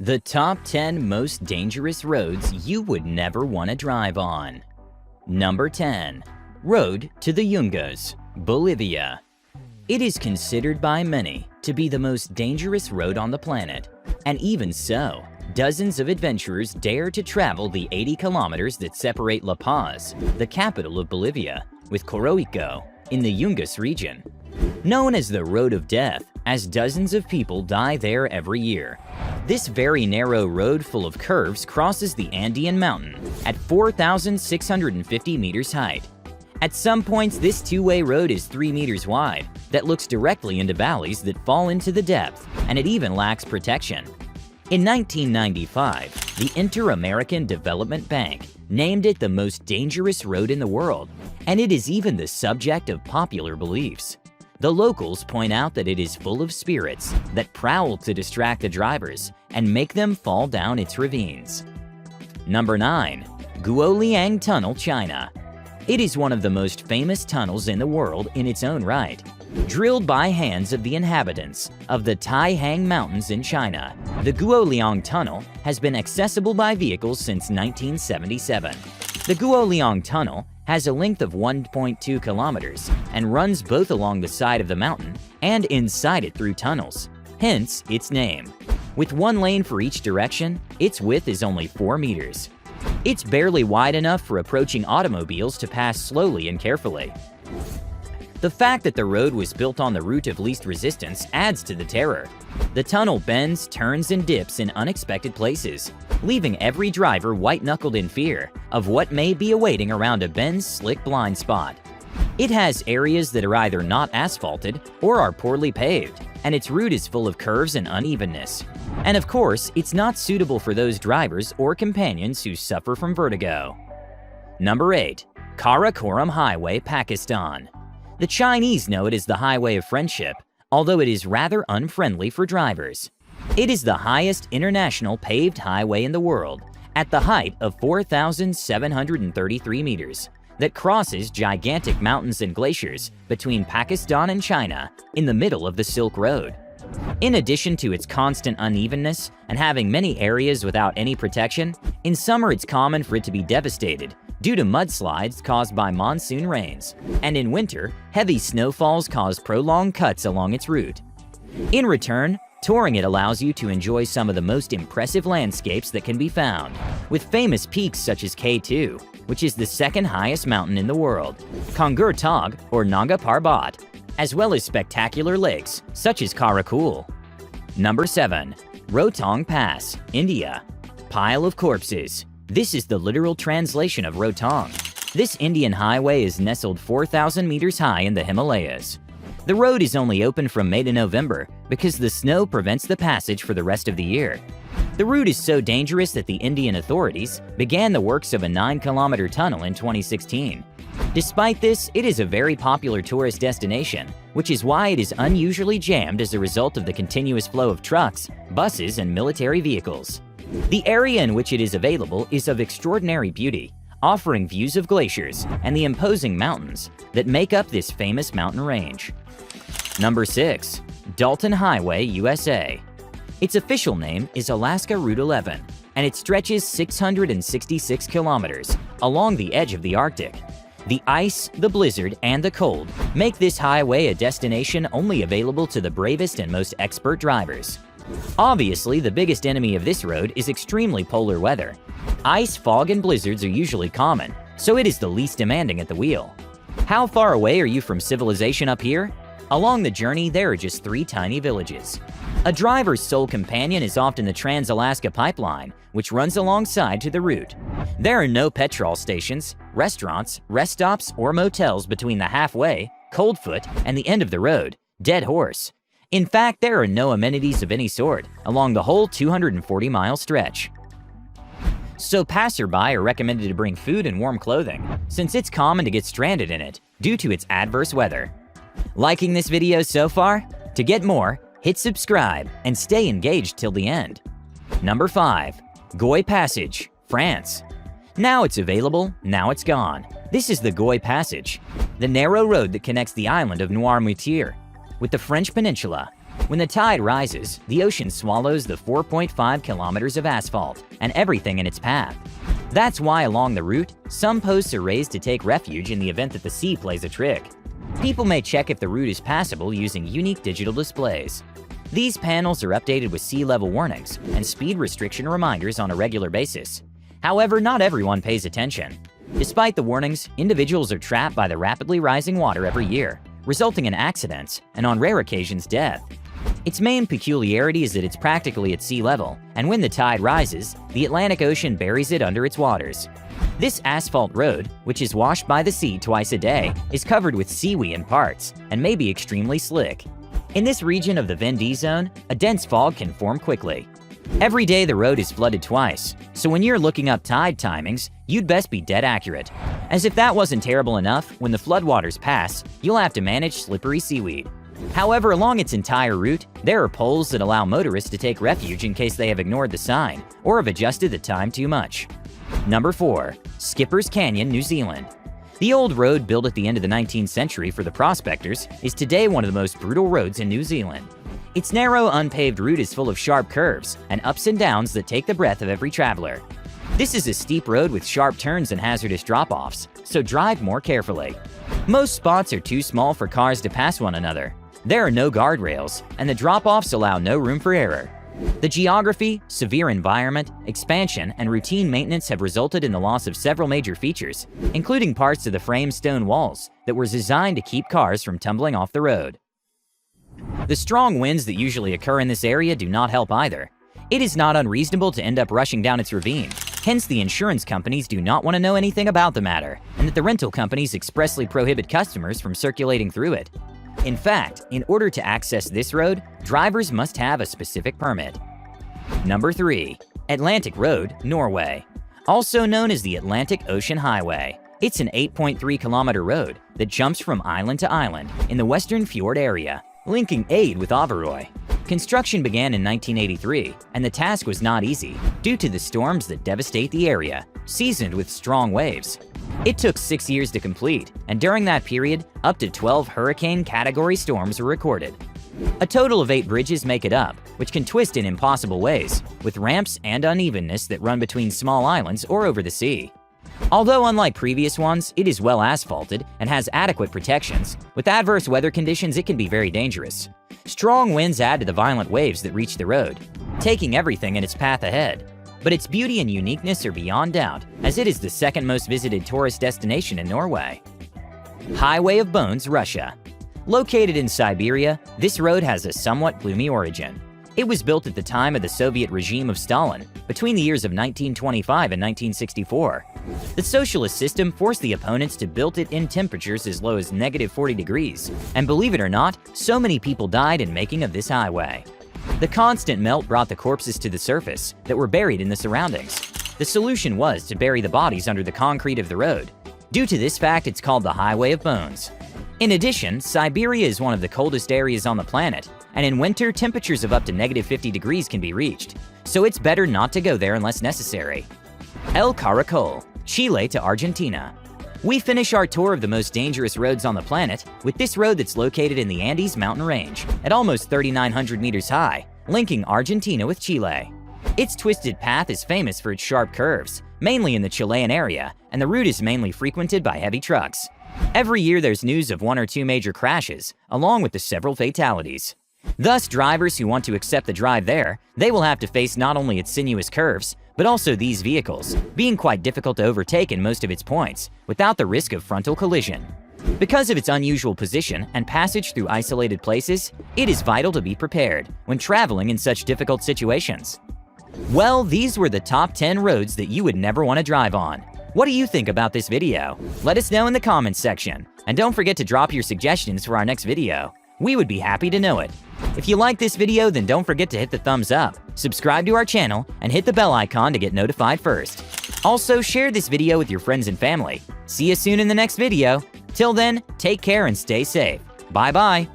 The top 10 most dangerous roads you would never want to drive on. Number 10. Road to the Yungas, Bolivia. It is considered by many to be the most dangerous road on the planet. And even so, dozens of adventurers dare to travel the 80 kilometers that separate La Paz, the capital of Bolivia, with Coroico in the Yungas region. Known as the Road of Death, as dozens of people die there every year. This very narrow road full of curves crosses the Andean mountain at 4,650 meters height. At some points, this two-way road is 3 meters wide that looks directly into valleys that fall into the depth, and it even lacks protection. In 1995, the Inter-American Development Bank named it the most dangerous road in the world, and it is even the subject of popular beliefs. The locals point out that it is full of spirits that prowl to distract the drivers and make them fall down its ravines. Number 9. Guoliang Tunnel, China. It is one of the most famous tunnels in the world in its own right. Drilled by hands of the inhabitants of the Taihang Mountains in China, the Guoliang Tunnel has been accessible by vehicles since 1977. The Guoliang Tunnel has a length of 1.2 kilometers and runs both along the side of the mountain and inside it through tunnels, hence its name. With one lane for each direction, its width is only 4 meters. It's barely wide enough for approaching automobiles to pass slowly and carefully. The fact that the road was built on the route of least resistance adds to the terror. The tunnel bends, turns, and dips in unexpected places, leaving every driver white-knuckled in fear of what may be awaiting around a bend's slick blind spot. It has areas that are either not asphalted or are poorly paved, and its route is full of curves and unevenness. And of course, it's not suitable for those drivers or companions who suffer from vertigo. Number 8. Karakoram Highway, Pakistan. The Chinese know it as the Highway of Friendship, although it is rather unfriendly for drivers. It is the highest international paved highway in the world, at the height of 4,733 meters, that crosses gigantic mountains and glaciers between Pakistan and China in the middle of the Silk Road. In addition to its constant unevenness and having many areas without any protection, in summer it's common for it to be devastated due to mudslides caused by monsoon rains, and in winter, heavy snowfalls cause prolonged cuts along its route. In return, touring it allows you to enjoy some of the most impressive landscapes that can be found, with famous peaks such as K2, which is the second highest mountain in the world, Kongur Tog or Nanga Parbat, as well as spectacular lakes such as Karakoram. Number 7. Rohtang Pass, India. Pile of corpses. This is the literal translation of Rohtang. This Indian highway is nestled 4,000 meters high in the Himalayas. The road is only open from May to November because the snow prevents the passage for the rest of the year. The route is so dangerous that the Indian authorities began the works of a 9-kilometer tunnel in 2016. Despite this, it is a very popular tourist destination, which is why it is unusually jammed as a result of the continuous flow of trucks, buses, and military vehicles. The area in which it is available is of extraordinary beauty, offering views of glaciers and the imposing mountains that make up this famous mountain range. Number 6. Dalton Highway, USA. Its official name is Alaska Route 11, and it stretches 666 kilometers along the edge of the Arctic. The ice, the blizzard, and the cold make this highway a destination only available to the bravest and most expert drivers. Obviously, the biggest enemy of this road is extremely polar weather. Ice, fog, and blizzards are usually common, so it is the least demanding at the wheel. How far away are you from civilization up here? Along the journey, there are just 3 tiny villages. A driver's sole companion is often the Trans-Alaska Pipeline, which runs alongside to the route. There are no petrol stations, restaurants, rest stops, or motels between the halfway, Coldfoot, and the end of the road, Dead Horse. In fact, there are no amenities of any sort along the whole 240-mile stretch. So passerby are recommended to bring food and warm clothing, since it's common to get stranded in it due to its adverse weather. Liking this video so far? To get more, hit subscribe and stay engaged till the end. Number 5. Goy Passage, France. Now it's available, now it's gone. This is the Goy Passage, the narrow road that connects the island of Noirmoutier with the French peninsula. When the tide rises, the ocean swallows the 4.5 kilometers of asphalt and everything in its path. That's why along the route, some posts are raised to take refuge in the event that the sea plays a trick. People may check if the route is passable using unique digital displays. These panels are updated with sea level warnings and speed restriction reminders on a regular basis. However, not everyone pays attention. Despite the warnings, individuals are trapped by the rapidly rising water every year, resulting in accidents and, on rare occasions, death. Its main peculiarity is that it's practically at sea level, and when the tide rises, the Atlantic Ocean buries it under its waters. This asphalt road, which is washed by the sea twice a day, is covered with seaweed in parts and may be extremely slick. In this region of the Vendee Zone, a dense fog can form quickly. Every day the road is flooded twice, so when you're looking up tide timings, you'd best be dead accurate. As if that wasn't terrible enough, when the floodwaters pass, you'll have to manage slippery seaweed. However, along its entire route, there are poles that allow motorists to take refuge in case they have ignored the sign or have adjusted the time too much. Number 4. Skipper's Canyon, New Zealand. The old road built at the end of the 19th century for the prospectors is today one of the most brutal roads in New Zealand. Its narrow, unpaved route is full of sharp curves and ups and downs that take the breath of every traveler. This is a steep road with sharp turns and hazardous drop-offs, so drive more carefully. Most spots are too small for cars to pass one another. There are no guardrails, and the drop-offs allow no room for error. The geography, severe environment, expansion, and routine maintenance have resulted in the loss of several major features, including parts of the framed stone walls that were designed to keep cars from tumbling off the road. The strong winds that usually occur in this area do not help either. It is not unreasonable to end up rushing down its ravine, hence the insurance companies do not want to know anything about the matter, and that the rental companies expressly prohibit customers from circulating through it. In fact, in order to access this road, drivers must have a specific permit. Number 3. Atlantic Road, Norway. Also known as the Atlantic Ocean Highway. It's an 8.3-kilometer road that jumps from island to island in the Western Fjord area, linking Ade with Averøy. Construction began in 1983, and the task was not easy due to the storms that devastate the area, seasoned with strong waves. It took 6 years to complete, and during that period, up to 12 hurricane-category storms were recorded. A total of 8 bridges make it up, which can twist in impossible ways, with ramps and unevenness that run between small islands or over the sea. Although unlike previous ones, it is well asphalted and has adequate protections, with adverse weather conditions it can be very dangerous. Strong winds add to the violent waves that reach the road, taking everything in its path ahead. But its beauty and uniqueness are beyond doubt, as it is the second most visited tourist destination in Norway. Highway of Bones, Russia. Located in Siberia, this road has a somewhat gloomy origin. It was built at the time of the Soviet regime of Stalin, between the years of 1925 and 1964. The socialist system forced the opponents to build it in temperatures as low as -40 degrees, and believe it or not, so many people died in making of this highway. The constant melt brought the corpses to the surface that were buried in the surroundings. The solution was to bury the bodies under the concrete of the road. Due to this fact, it's called the Highway of Bones. In addition, Siberia is one of the coldest areas on the planet, and in winter, temperatures of up to -50 degrees can be reached, so it's better not to go there unless necessary. El Caracol, Chile to Argentina. We finish our tour of the most dangerous roads on the planet with this road that's located in the Andes mountain range at almost 3,900 meters high, linking Argentina with Chile. Its twisted path is famous for its sharp curves, mainly in the Chilean area, and the route is mainly frequented by heavy trucks. Every year there's news of 1 or 2 major crashes, along with the several fatalities. Thus, drivers who want to accept the drive there, they will have to face not only its sinuous curves, but also these vehicles, being quite difficult to overtake in most of its points, without the risk of frontal collision. Because of its unusual position and passage through isolated places, it is vital to be prepared when traveling in such difficult situations. Well, these were the top 10 roads that you would never want to drive on. What do you think about this video? Let us know in the comments section, and don't forget to drop your suggestions for our next video. We would be happy to know it. If you like this video, then don't forget to hit the thumbs up, subscribe to our channel, and hit the bell icon to get notified first. Also, share this video with your friends and family. See you soon in the next video. Till then, take care and stay safe. Bye-bye.